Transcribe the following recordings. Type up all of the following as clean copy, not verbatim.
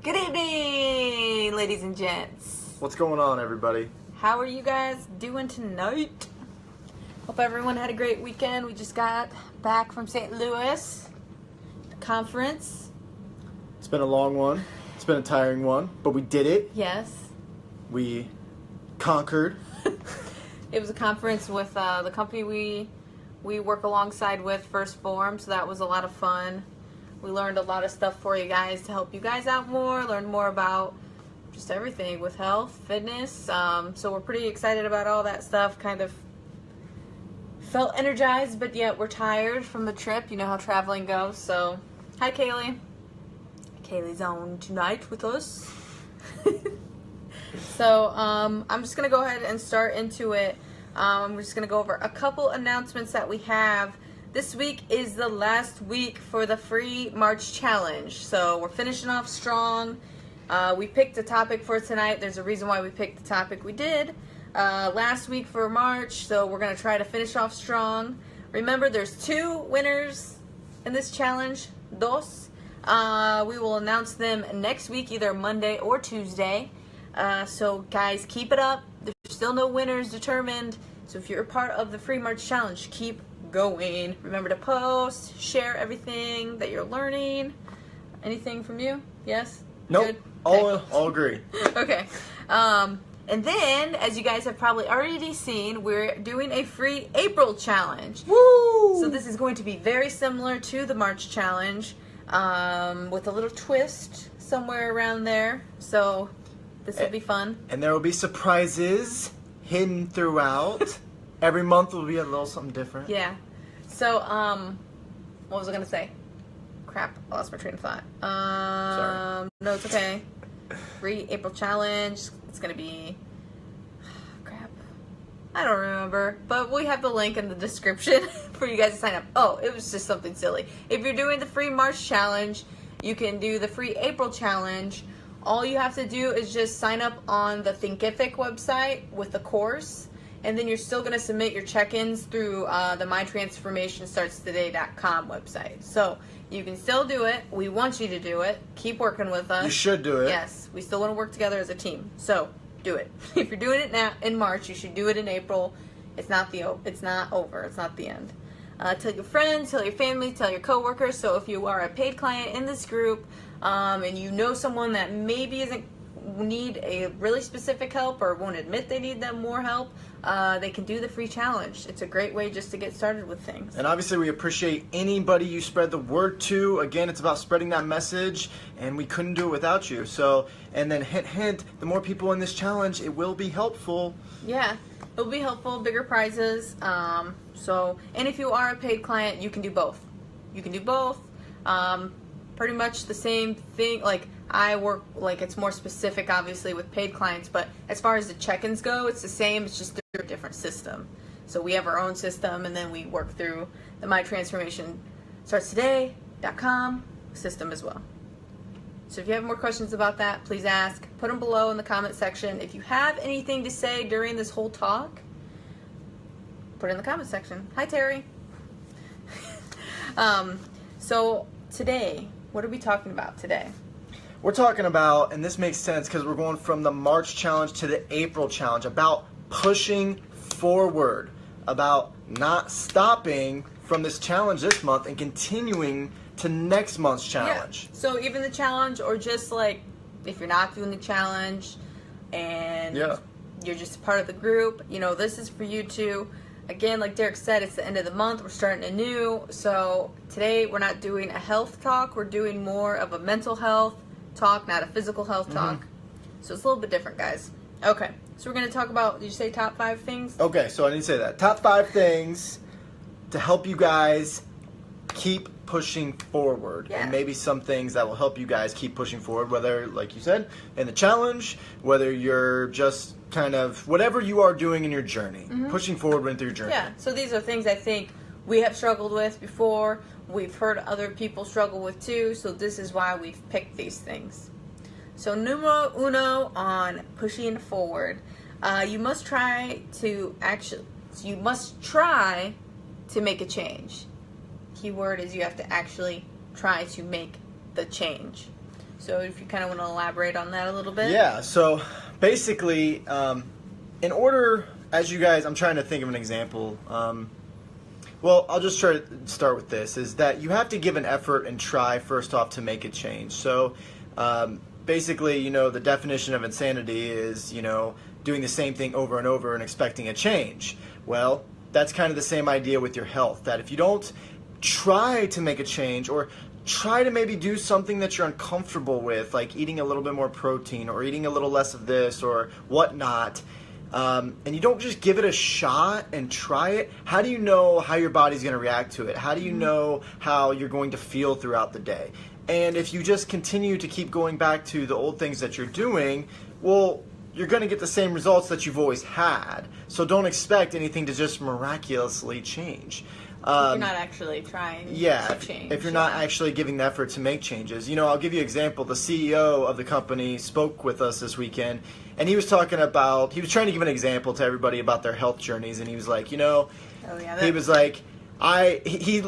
Good evening, ladies and gents. What's going on, everybody? How are you guys doing tonight? Hope everyone had a great weekend. We just got back from St. Louis conference. It's been a long one. It's been a tiring one, but we did it. Yes. We conquered. It was a conference with the company we work alongside with, First Form, so that was a lot of fun. We learned a lot of stuff for you guys to help you guys out more, learn more about just everything with health, fitness. So we're pretty excited about all that stuff. Kind of felt energized, but yet we're tired from the trip. You know how traveling goes. So, hi, Kaylee. Kaylee's on tonight with us. So, I'm just going to go ahead and start into it. We're just going to go over a couple announcements that we have. This week is the last week for the free March challenge. So we're finishing off strong. We picked a topic for tonight. There's a reason why we picked the topic we did last week for March. So we're going to try to finish off strong. Remember, there's 2 winners in this challenge. Dos. We will announce them next week, either Monday or Tuesday. So guys, keep it up. There's still no winners determined. So if you're a part of the free March challenge, keep going. Remember to post, share everything that you're learning. Anything from you? Yes? Nope. Good? All agree. Okay. And then, as you guys have probably already seen, we're doing a free April challenge. Woo! So this is going to be very similar to the March challenge, with a little twist somewhere around there. So this will be fun. And there will be surprises hidden throughout. Every month will be a little something different. Yeah. So, what was I going to say? Crap, I lost my train of thought. Sorry. No, it's okay. Free April challenge. It's going to be... crap. I don't remember. But we have the link in the description for you guys to sign up. Oh, it was just something silly. If you're doing the free March challenge, you can do the free April challenge. All you have to do is just sign up on the Thinkific website with the course. And then you're still going to submit your check-ins through the mytransformationstartstoday.com website. So you can still do it. We want you to do it. Keep working with us. You should do it. Yes, we still want to work together as a team. So do it. If you're doing it now in March, you should do it in April. It's not over. It's not the end. Tell your friends, tell your family, tell your coworkers. So if you are a paid client in this group and you know someone that maybe isn't need a really specific help or won't admit they need them more help, they can do the free challenge. It's a great way just to get started with things. And obviously we appreciate anybody you spread the word to. Again, it's about spreading that message, and we couldn't do it without you. So, and then hint, the more people in this challenge, it will be helpful. Yeah, it'll be helpful, bigger prizes. And if you are a paid client, you can do both. You can do both. Pretty much the same thing. Like, I work, like, it's more specific, obviously, with paid clients, but as far as the check-ins go, it's the same. It's just a different system. So we have our own system, and then we work through the mytransformationstartstoday.com system as well. So if you have more questions about that, please ask. Put them below in the comment section. If you have anything to say during this whole talk, put it in the comment section. Hi, Terry. So today, what are we talking about today? We're talking about, and this makes sense because we're going from the March challenge to the April challenge, about pushing forward, about not stopping from this challenge this month and continuing to next month's challenge. Yeah. So even the challenge, or just like if you're not doing the challenge and you're just a part of the group, you know, this is for you too. Again, like Derek said, it's the end of the month. We're starting anew. So today we're not doing a health talk. We're doing more of a mental health talk, not a physical health talk. So it's a little bit different, guys. Okay, so we're going to talk about, did you say top 5 things? Okay, so I need to say that. Top 5 things to help you guys keep pushing forward. Yeah. And maybe some things that will help you guys keep pushing forward, whether, like you said, in the challenge, whether you're just kind of, whatever you are doing in your journey, pushing forward into your journey. Yeah, so these are things I think we have struggled with before. We've heard other people struggle with too, so this is why we've picked these things. So numero uno on pushing forward. You must try to make a change. Key word is you have to actually try to make the change. So if you kind of want to elaborate on that a little bit. Yeah, so basically, in order, as you guys, I'm trying to think of an example. Well, I'll just try to start with this, is that you have to give an effort and try first off to make a change. So basically, the definition of insanity is, doing the same thing over and over and expecting a change. Well, that's kind of the same idea with your health, that if you don't try to make a change or try to maybe do something that you're uncomfortable with, like eating a little bit more protein or eating a little less of this or whatnot, and you don't just give it a shot and try it, how do you know how your body's going to react to it? How do you know how you're going to feel throughout the day? And if you just continue to keep going back to the old things that you're doing, well, you're going to get the same results that you've always had. So don't expect anything to just miraculously change. If you're not actually trying to change. If you're not actually giving the effort to make changes. I'll give you an example. The CEO of the company spoke with us this weekend, and he was trying to give an example to everybody about their health journeys, and he was like, he was like, he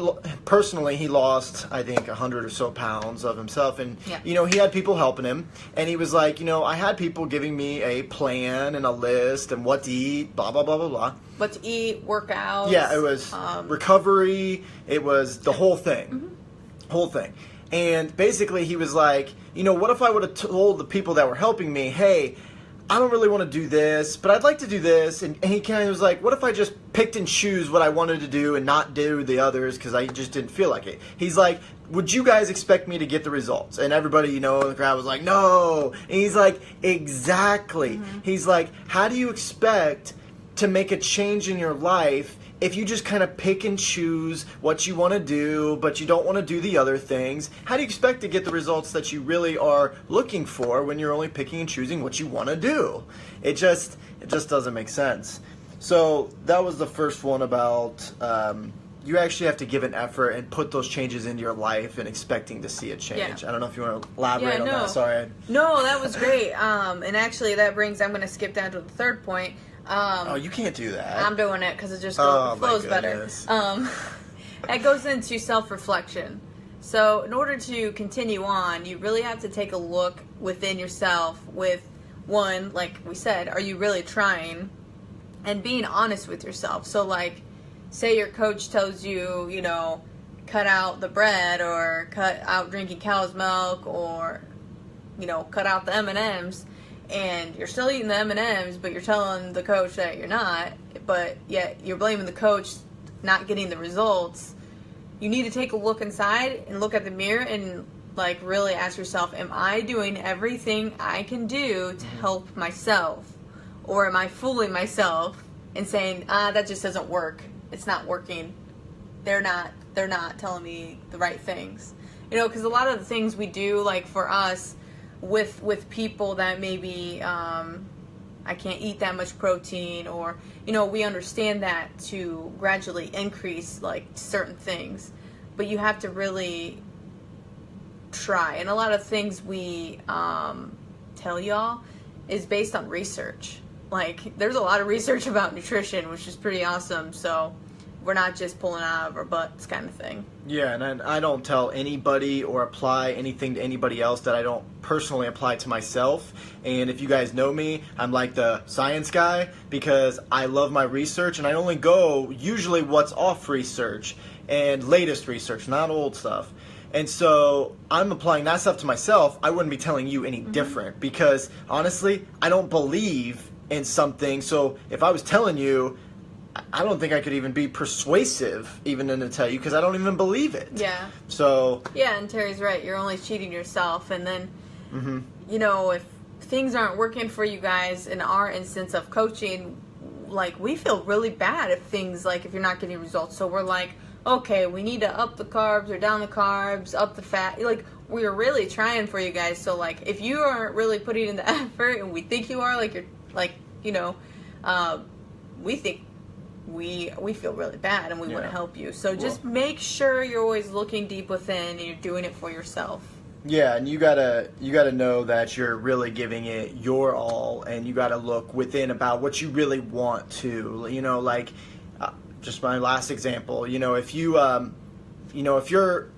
personally, he lost, I think, 100 or so pounds of himself. And, he had people helping him. And he was like, I had people giving me a plan and a list and what to eat, blah, blah, blah, blah, blah. What to eat, workouts. Yeah, it was recovery. It was the whole thing. Mm-hmm. Whole thing. And basically he was like, what if I would have told the people that were helping me, hey, I don't really want to do this, but I'd like to do this. And he kind of was like, what if I just picked and choose what I wanted to do and not do the others because I just didn't feel like it? He's like, would you guys expect me to get the results? And everybody, in the crowd was like, no. And he's like, exactly. Mm-hmm. He's like, how do you expect to make a change in your life if you just kind of pick and choose what you want to do, but you don't want to do the other things? How do you expect to get the results that you really are looking for when you're only picking and choosing what you want to do? It just doesn't make sense. So that was the first one about you actually have to give an effort and put those changes into your life and expecting to see a change. Yeah. I don't know if you want to elaborate on that. Sorry. No, that was great. And actually I'm going to skip down to the third point. You can't do that. I'm doing it because it just flows better. It goes into self-reflection. So in order to continue on, you really have to take a look within yourself with, one, like we said, are you really trying? And being honest with yourself. So like, say your coach tells you, cut out the bread or cut out drinking cow's milk or, cut out the M&Ms. And you're still eating the M&Ms, but you're telling the coach that you're not, but yet you're blaming the coach not getting the results. You need to take a look inside and look at the mirror and like really ask yourself, am I doing everything I can do to help myself? Or am I fooling myself and saying, that just doesn't work. It's not working. They're not telling me the right things. Because a lot of the things we do, like for us, with people that maybe I can't eat that much protein, or we understand that to gradually increase like certain things, but you have to really try. And a lot of things we tell y'all is based on research. Like there's a lot of research about nutrition, which is pretty awesome. So we're not just pulling out of our butts kind of thing. Yeah, and I don't tell anybody or apply anything to anybody else that I don't personally apply to myself. And if you guys know me, I'm like the science guy because I love my research and I only go usually what's off research and latest research, not old stuff. And so I'm applying that stuff to myself. I wouldn't be telling you any different because honestly, I don't believe in something. So if I was telling you, I don't think I could even be persuasive even to tell you because I don't even believe it. Yeah. So. Yeah, and Terry's right. You're only cheating yourself. And then, if things aren't working for you guys in our instance of coaching, like we feel really bad if you're not getting results. So we're like, okay, we need to up the carbs or down the carbs, up the fat. Like we're really trying for you guys. So like if you aren't really putting in the effort and we think you are, we think we feel really bad and we want to help you. So just make sure you're always looking deep within and you're doing it for yourself. Yeah, and you gotta know that you're really giving it your all, and you gotta look within about what you really want to. Just my last example. If you're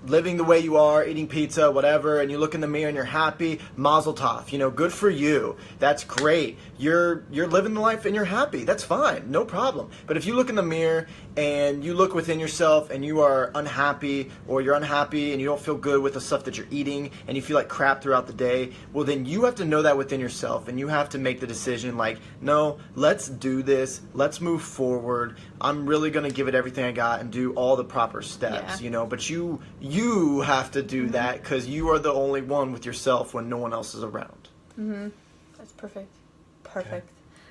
living the way you are, eating pizza, whatever, and you look in the mirror and you're happy, mazel tov, good for you. That's great. You're living the life and you're happy. That's fine. No problem. But if you look in the mirror and you look within yourself and you are unhappy, or you're unhappy and you don't feel good with the stuff that you're eating and you feel like crap throughout the day, well, then you have to know that within yourself and you have to make the decision like, no, let's do this. Let's move forward. I'm really going to give it everything I got and do all the proper steps, but you have to do that because you are the only one with yourself when no one else is around. That's perfect.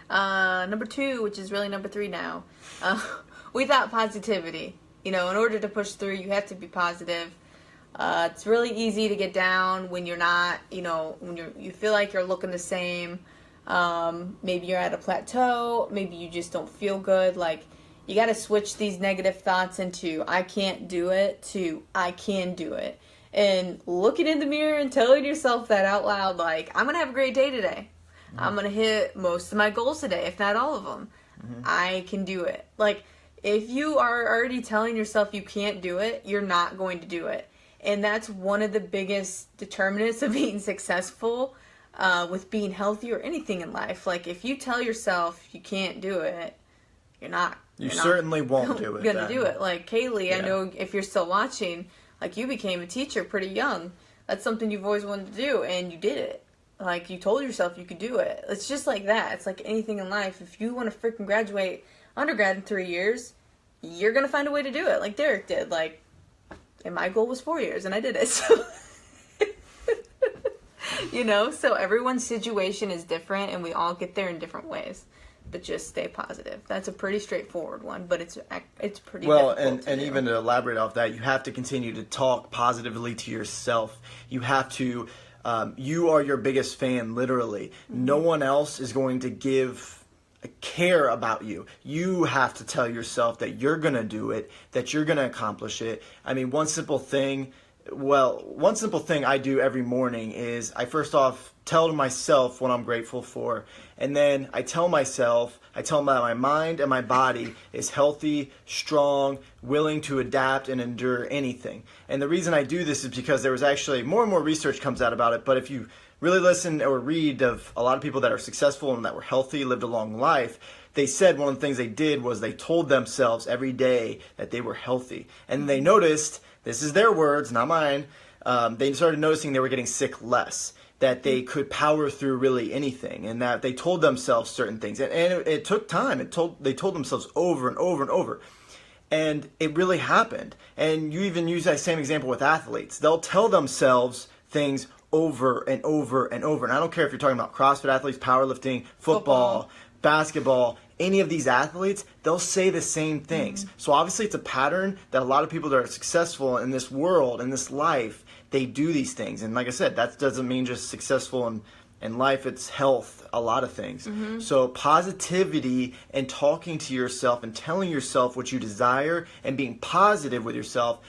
Number 2, which is really number 3 now, without positivity. In order to push through, you have to be positive. It's really easy to get down when you're not, when you feel like you're looking the same. Maybe you're at a plateau. Maybe you just don't feel good. Like, you got to switch these negative thoughts into I can't do it to I can do it. And looking in the mirror and telling yourself that out loud, like, I'm going to have a great day today. I'm going to hit most of my goals today, if not all of them. I can do it. Like, if you are already telling yourself you can't do it, you're not going to do it. And that's one of the biggest determinants of being successful with being healthy or anything in life. Like, if you tell yourself you can't do it, you're not. You certainly won't do it. Gonna do it. Like Kaylee, I know if you're still watching, like, you became a teacher pretty young. That's something you've always wanted to do, and you did it. Like, you told yourself you could do it. It's just like that. It's like anything in life. If you want to freaking graduate undergrad in 3 years, you're gonna find a way to do it. Like Derek did. Like, and my goal was 4 years, and I did it. So, so everyone's situation is different, and we all get there in different ways. But just stay positive. That's a pretty straightforward one, but it's pretty well. difficult And even to elaborate off that, you have to continue to talk positively to yourself. You have to. You are your biggest fan, literally. No one else is going to give a care about you. You have to tell yourself that you're gonna do it, that you're gonna accomplish it. I mean, one simple thing I do every morning is I first off tell myself what I'm grateful for, and then I tell myself that my mind and my body is healthy, strong, willing to adapt and endure anything. And the reason I do this is because there was actually more and more research comes out about it, but if you really listen or read of a lot of people that are successful and that were healthy, lived a long life, they said one of the things they did was they told themselves every day that they were healthy. And they noticed, this is their words, not mine, they started noticing they were getting sick less, that they could power through really anything, and that they told themselves certain things. And it took time. They told themselves over and over and over. And it really happened. And you even use that same example with athletes. They'll tell themselves things over and over and over. And I don't care if you're talking about CrossFit athletes, powerlifting, football, basketball, any of these athletes, they'll say the same things. So obviously it's a pattern that a lot of people that are successful in this world, in this life, they do these things. And like I said, that doesn't mean just successful in life, it's health, a lot of things. So positivity and talking to yourself and telling yourself what you desire and being positive with yourself,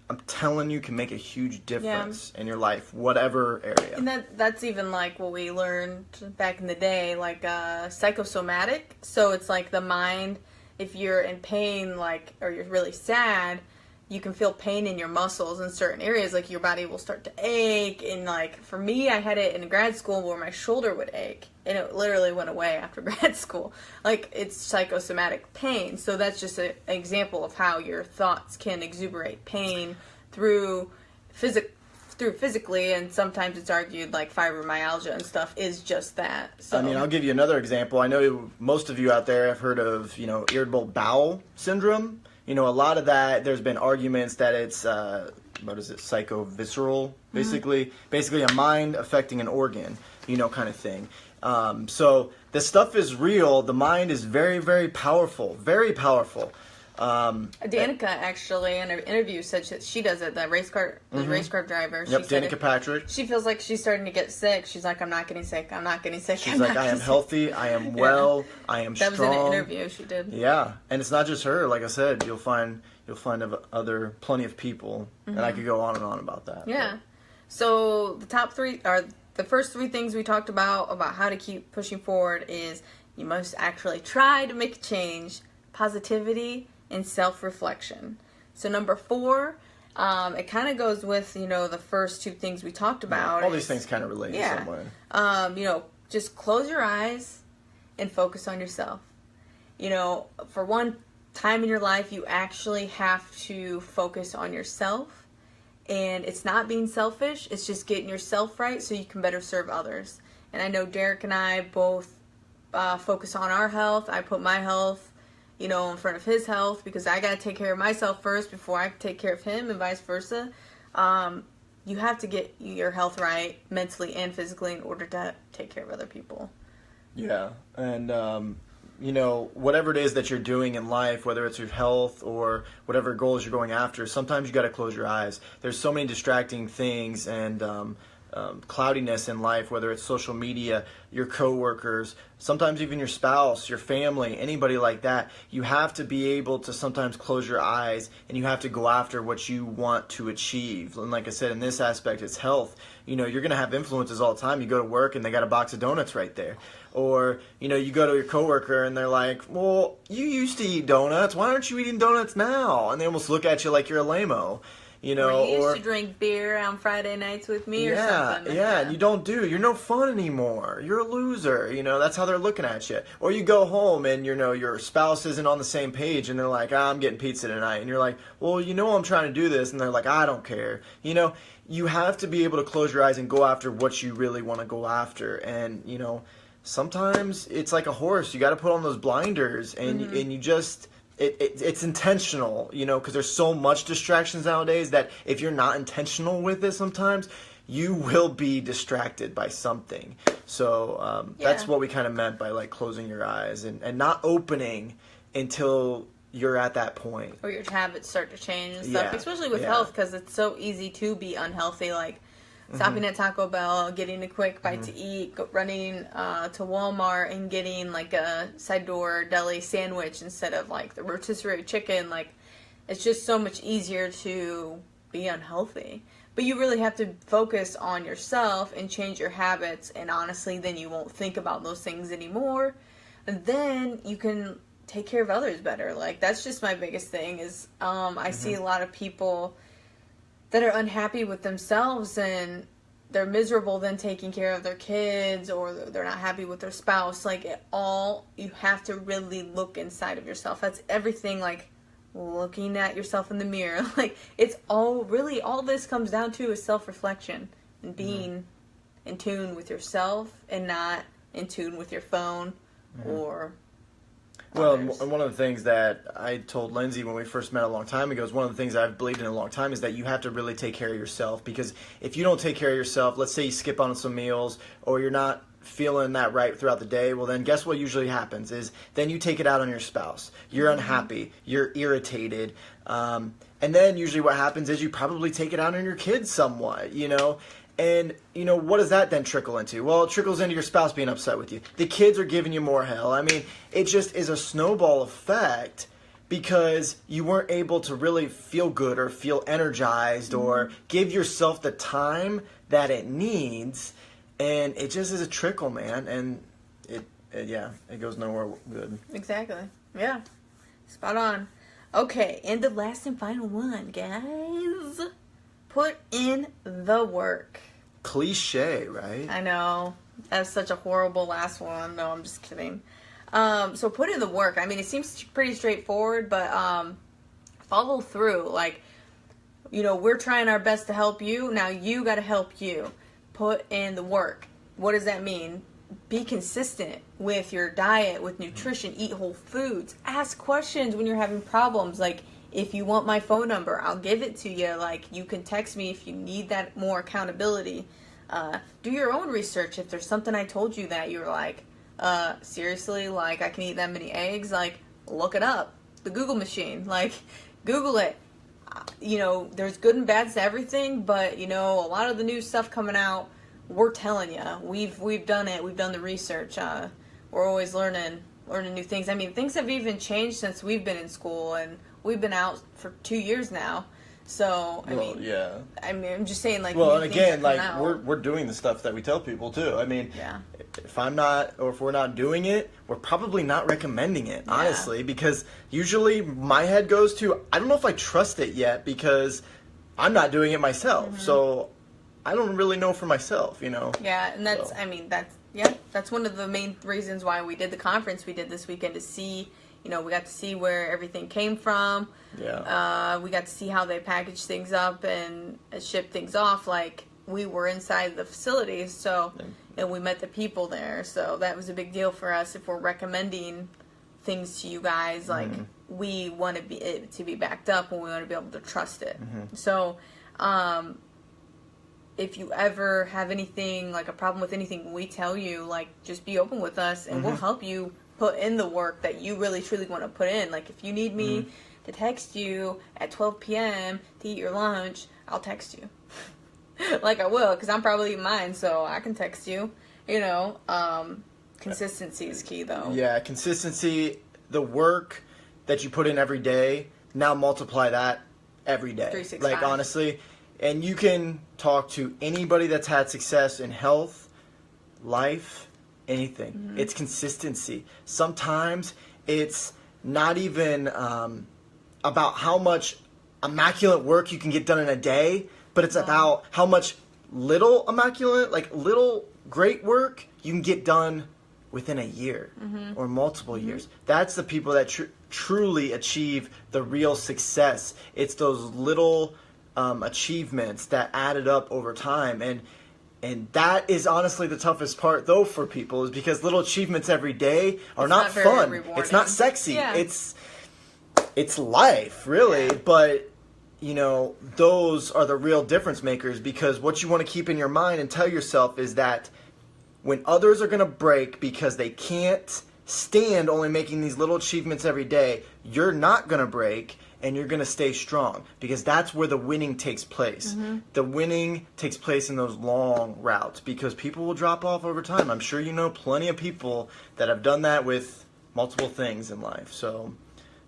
I'm telling you, can make a huge difference in your life, whatever area. And that's even like what we learned back in the day, like psychosomatic. So it's like the mind, if you're in pain, like, or you're really sad, you can feel pain in your muscles in certain areas, like your body will start to ache. And like for me, I had it in grad school where my shoulder would ache, and it literally went away after grad school. Like, it's psychosomatic pain. So that's just an example of how your thoughts can exuberate pain through physically, and sometimes it's argued like fibromyalgia and stuff is just that. So I mean, I'll give you another example. I know most of you out there have heard of, irritable bowel syndrome. A lot of that, there's been arguments that it's, psychovisceral, basically a mind affecting an organ, kind of thing. So this stuff is real. The mind is very, very powerful, very powerful. Danica actually in an interview said she does it. The race car driver. Yep, Danica Patrick. She feels like she's starting to get sick. She's like, I'm not getting sick. I'm not getting sick. She's like, I am healthy. I am well. I am strong. That was in an interview she did. Yeah, and it's not just her. Like I said, you'll find other plenty of people, and I could go on and on about that. Yeah. So the top three are the first three things we talked about how to keep pushing forward is you must actually try to make a change, positivity, and self-reflection. So number 4, It kind of goes with, the first two things we talked about. All these things kind of relate in some way. Just close your eyes and focus on yourself. For one time in your life, you actually have to focus on yourself. And it's not being selfish. It's just getting yourself right so you can better serve others. And I know Derek and I both focus on our health. I put my health, in front of his health because I got to take care of myself first before I take care of him and vice versa. You have to get your health right mentally and physically in order to take care of other people. Yeah, and whatever it is that you're doing in life, whether it's your health or whatever goals you're going after, sometimes you got to close your eyes. There's so many distracting things and cloudiness in life, whether it's social media, your coworkers, sometimes even your spouse, your family, anybody like that. You have to be able to sometimes close your eyes and you have to go after what you want to achieve. And like I said, in this aspect, it's health. You're going to have influences all the time. You go to work and they got a box of donuts right there. Or, you go to your coworker and they're like, well, you used to eat donuts. Why aren't you eating donuts now? And they almost look at you like you're a lame-o. You used to drink beer on Friday nights with me or something. Yeah, and you don't You're no fun anymore. You're a loser. That's how they're looking at you. Or you go home and, your spouse isn't on the same page and they're like, I'm getting pizza tonight. And you're like, well, I'm trying to do this. And they're like, I don't care. You have to be able to close your eyes and go after what you really want to go after. And, sometimes it's like a horse. You got to put on those blinders and, and you just... It's intentional, because there's so much distractions nowadays that if you're not intentional with it sometimes, you will be distracted by something. So that's what we kind of meant by like closing your eyes and not opening until you're at that point. Or your habits start to change and stuff, especially with health, because it's so easy to be unhealthy, like stopping at Taco Bell, getting a quick bite to eat, running to Walmart and getting like a side door deli sandwich instead of like the rotisserie chicken. Like, it's just so much easier to be unhealthy. But you really have to focus on yourself and change your habits. And honestly, then you won't think about those things anymore. And then you can take care of others better. Like, that's just my biggest thing is I see a lot of people that are unhappy with themselves and they're miserable then taking care of their kids or they're not happy with their spouse. Like, you have to really look inside of yourself. That's everything, like looking at yourself in the mirror. Like, it's all this comes down to is self-reflection and being in tune with yourself and not in tune with your phone or... Well, and one of the things that I told Lindsey when we first met a long time ago is one of the things I've believed in a long time is that you have to really take care of yourself, because if you don't take care of yourself, let's say you skip on some meals or you're not feeling that right throughout the day, well then guess what usually happens is then you take it out on your spouse. You're unhappy, you're irritated, and then usually what happens is you probably take it out on your kids somewhat, And, what does that then trickle into? Well, it trickles into your spouse being upset with you. The kids are giving you more hell. I mean, it just is a snowball effect because you weren't able to really feel good or feel energized or give yourself the time that it needs. And it just is a trickle, man. And it goes nowhere good. Exactly. Yeah. Spot on. Okay, and the last and final one, guys. Put in the work. Cliche, right? I know. That's such a horrible last one. No, I'm just kidding. So put in the work. I mean, it seems pretty straightforward, but follow through. Like, we're trying our best to help you. Now you got to help you. Put in the work. What does that mean? Be consistent with your diet, with nutrition. Eat whole foods. Ask questions when you're having problems. Like, if you want my phone number, I'll give it to you. Like, you can text me if you need that more accountability. Do your own research. If there's something I told you that you're like, seriously, like, I can eat that many eggs, like, look it up. The Google machine. Like, Google it. There's good and bads to everything, but, a lot of the new stuff coming out, we're telling you. We've done it. We've done the research. We're always learning new things. I mean, things have even changed since we've been in school, and we've been out for 2 years now. So, I'm just saying, like, well, and again, like, we're doing the stuff that we tell people too. I mean, if we're not doing it, we're probably not recommending it, honestly, because usually my head goes to, I don't know if I trust it yet, because I'm not doing it myself. So I don't really know for myself, Yeah, and that's, So. that's one of the main reasons why we did the conference we did this weekend, to see, we got to see where everything came from. Yeah. We got to see how they package things up and ship things off. Like, we were inside the facilities, so, and we met the people there. So that was a big deal for us. If we're recommending things to you guys, like, we want it to be backed up, and we want to be able to trust it. So, if you ever have anything, like a problem with anything we tell you, like, just be open with us, and we'll help you put in the work that you really truly want to put in. Like, if you need me to text you at 12 p.m. to eat your lunch, I'll text you. Like, I will, because I'm probably eating mine, so I can text you. Consistency is key, though. Yeah, consistency, the work that you put in every day, now multiply that every day. 365. Like, honestly, and you can talk to anybody that's had success in health, life, anything. It's consistency. Sometimes it's not even about how much immaculate work you can get done in a day, but it's about how much little great work you can get done within a year or multiple years. That's the people that truly achieve the real success. It's those little achievements that added up over time, and that is honestly the toughest part, though, for people, is because little achievements every day are not fun. Rewarding. It's not sexy. Yeah. It's life, really. Yeah. But those are the real difference makers, because what you want to keep in your mind and tell yourself is that when others are going to break because they can't stand only making these little achievements every day, you're not going to break, and you're going to stay strong, because that's where the winning takes place. The winning takes place in those long routes, because people will drop off over time. I'm sure you know plenty of people that have done that with multiple things in life. So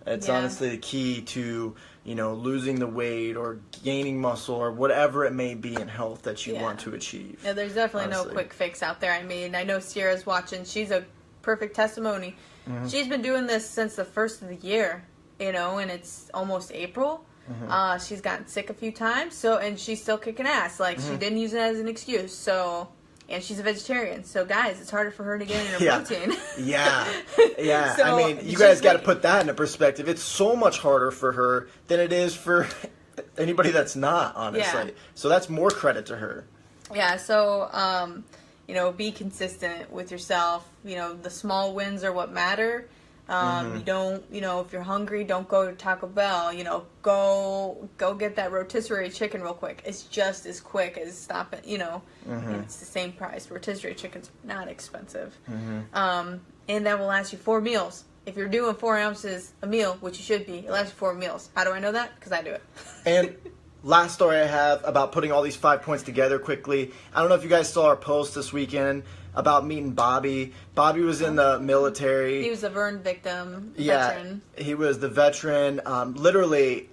it's honestly the key to, losing the weight or gaining muscle or whatever it may be in health that you want to achieve. Yeah, there's definitely no quick fix out there. I mean, I know Sierra's watching. She's a perfect testimony. She's been doing this since the first of the year. And it's almost April. She's gotten sick a few times, and she's still kicking ass. Like, she didn't use it as an excuse. So, and she's a vegetarian. So, guys, it's harder for her to get in her protein. Yeah. So, I mean, you guys got to put that into perspective. It's so much harder for her than it is for anybody that's not, honestly. Yeah. So that's more credit to her. Yeah, so, be consistent with yourself. The small wins are what matter. You don't, if you're hungry, don't go to Taco Bell. Go get that rotisserie chicken real quick. It's just as quick as stopping, it's the same price. Rotisserie chicken's not expensive. And that will last you 4 meals. If you're doing 4 ounces a meal, which you should be, it lasts you 4 meals. How do I know that? Because I do it. And last story I have about putting all these 5 points together quickly. I don't know if you guys saw our post this weekend about meeting Bobby. Bobby was in the military. He was a burn victim, veteran. He was the veteran. Literally,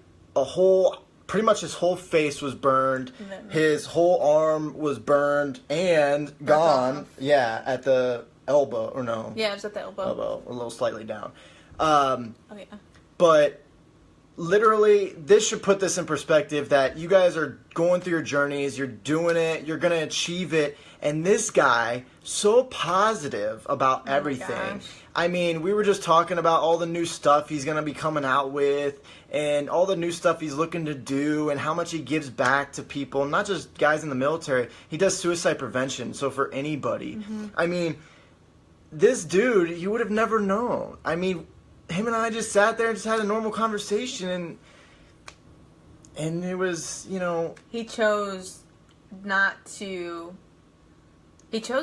pretty much his whole face was burned. His whole arm was burned and gone. Yeah, at the elbow, or no? Yeah, it was at the elbow. A little slightly down. Yeah. But literally, this should put this in perspective that you guys are going through your journeys, you're doing it, you're going to achieve it, and this guy, so positive about everything. I mean, we were just talking about all the new stuff he's going to be coming out with, and all the new stuff he's looking to do, and how much he gives back to people, not just guys in the military. He does suicide prevention, so for anybody. I mean, this dude, you would have never known. I mean, him and I just sat there and just had a normal conversation, and it was, He chose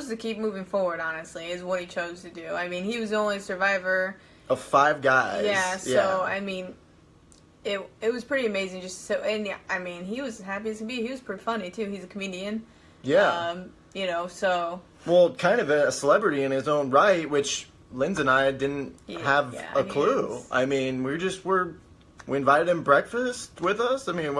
to keep moving forward, honestly, is what he chose to do. I mean, he was the only survivor of 5 guys. Yeah, so, I mean, it was pretty amazing just so, and yeah, I mean, he was happy as can be. He was pretty funny, too. He's a comedian. Yeah. So. Well, kind of a celebrity in his own right, which Lindsay and I didn't have a clue. I mean, we invited him breakfast with us. I mean,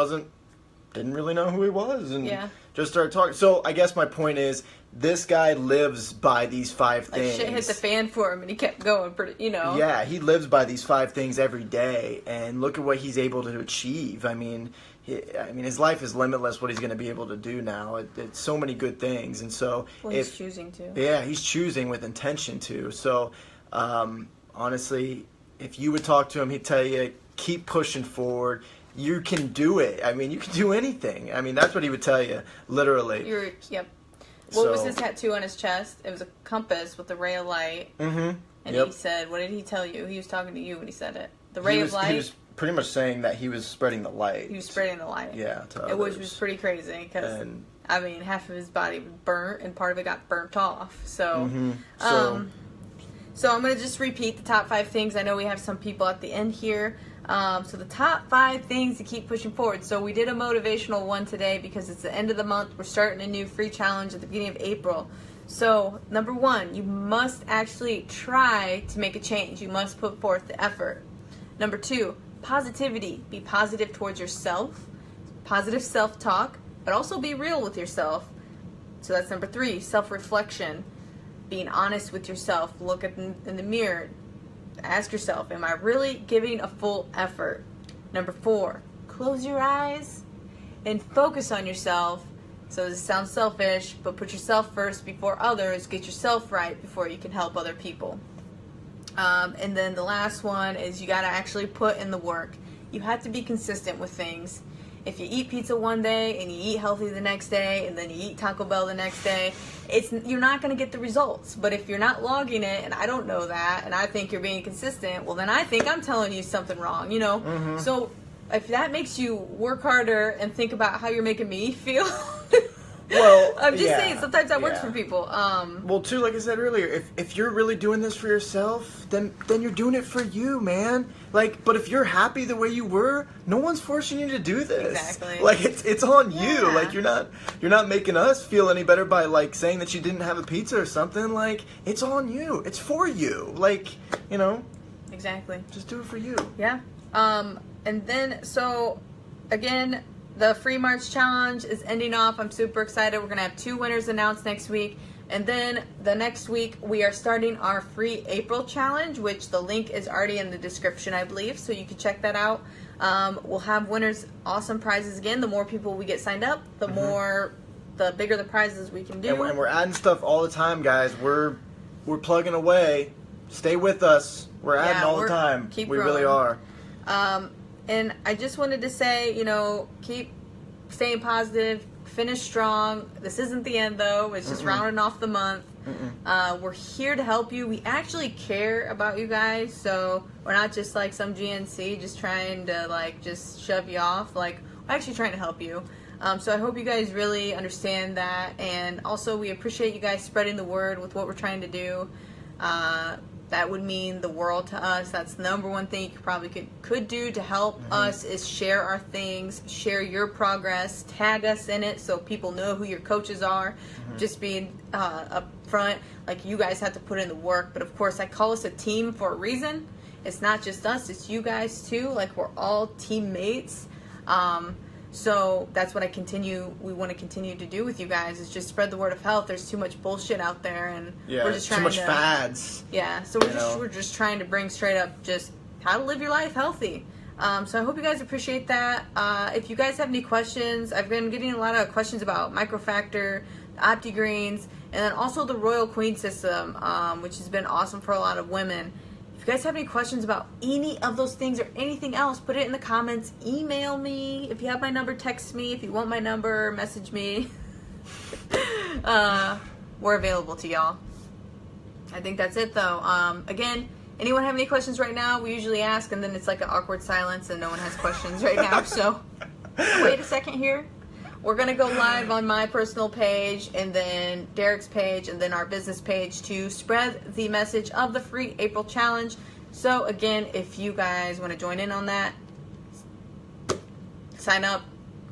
didn't really know who he was, and just started talking. So I guess my point is, this guy lives by these 5 things. Shit hit the fan for him, and he kept going. Yeah, he lives by these 5 things every day, and look at what he's able to achieve. I mean, his life is limitless. What he's going to be able to do now, it's so many good things, and so he's choosing to. Yeah, he's choosing with intention to. So, honestly, if you would talk to him, he'd tell you, keep pushing forward. You can do it. I mean, you can do anything. I mean, that's what he would tell you, literally. Yep. What was his tattoo on his chest? It was a compass with a ray of light. Mm-hmm. And he said, what did he tell you? He was talking to you when he said it. The ray of light. He was pretty much saying that he was spreading the light. He was spreading the light. Yeah, to others. Which was pretty crazy because, I mean, half of his body was burnt and part of it got burnt off. So, so I'm going to just repeat the top 5 things. I know we have some people at the end here. So the top 5 things to keep pushing forward. So we did a motivational one today because it's the end of the month. We're starting a new free challenge at the beginning of April. So number 1, you must actually try to make a change. You must put forth the effort. Number 2, positivity. Be positive towards yourself. Positive self-talk, but also be real with yourself. So that's number 3, self-reflection. Being honest with yourself. Look in the mirror. Ask yourself, am I really giving a full effort? Number 4, close your eyes and focus on yourself. So this sounds selfish, but put yourself first before others. Get yourself right before you can help other people. And then the last one is you got to actually put in the work. You have to be consistent with things. If you eat pizza one day and you eat healthy the next day and then you eat Taco Bell the next day, you're not going to get the results. But if you're not logging it, and I don't know that, and I think you're being consistent, well, then I think I'm telling you something wrong, you know? Mm-hmm. So if that makes you work harder and think about how you're making me feel, well, I'm just saying sometimes that works for people. Well, too, like I said earlier, if you're really doing this for yourself, then you're doing it for you, man. Like, but if you're happy the way you were, no one's forcing you to do this. Exactly. Like it's on you. Like you're not making us feel any better by like saying that you didn't have a pizza or something. Like it's on you. It's for you. Like, you know. Exactly. Just do it for you. Yeah. And then so again, the free March challenge is ending off. I'm super excited. We're going to have 2 winners announced next week. And then the next week, we are starting our free April challenge, which the link is already in the description, I believe. So you can check that out. We'll have winners, awesome prizes again. The more people we get signed up, the bigger the prizes we can do. And we're adding stuff all the time, guys. We're plugging away. Stay with us. We're adding all the time. We growing. Really are. And I just wanted to say, you know, keep staying positive, finish strong. This isn't the end, though. It's just rounding off the month. We're here to help you. We actually care about you guys, so we're not just like some GNC just trying to, like, just shove you off. Like, we're actually trying to help you. So I hope you guys really understand that. And also, we appreciate you guys spreading the word with what we're trying to do. That would mean the world to us. That's the number one thing you probably could do to help us is share our things, share your progress, tag us in it so people know who your coaches are. Just being up front, like you guys have to put in the work. But of course, I call us a team for a reason. It's not just us, it's you guys too. Like we're all teammates. So that's what we want to continue to do with you guys is just spread the word of health. There's too much bullshit out there, and we're just trying too much fads. Yeah, so we're just trying to bring straight up just how to live your life healthy. So I hope you guys appreciate that. If you guys have any questions, I've been getting a lot of questions about Microfactor, the OptiGreens, and then also the Royal Queen system, which has been awesome for a lot of women. If you guys have any questions about any of those things or anything else, put it in the comments. Email me. If you have my number, text me. If you want my number, message me. We're available to y'all. I think that's it, though. Again, anyone have any questions right now? We usually ask, and then it's like an awkward silence, and no one has questions right now. So wait a second here. We're going to go live on my personal page and then Derek's page and then our business page to spread the message of the free April challenge. So again, if you guys want to join in on that, sign up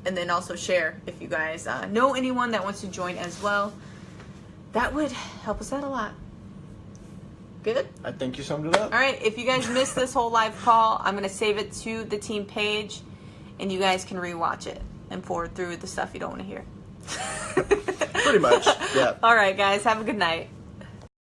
and then also share if you guys know anyone that wants to join as well. That would help us out a lot. Good? I think you summed it up. All right. If you guys missed this whole live call, I'm going to save it to the team page and you guys can rewatch it and forward through the stuff you don't want to hear. Pretty much, yeah. All right, guys. Have a good night.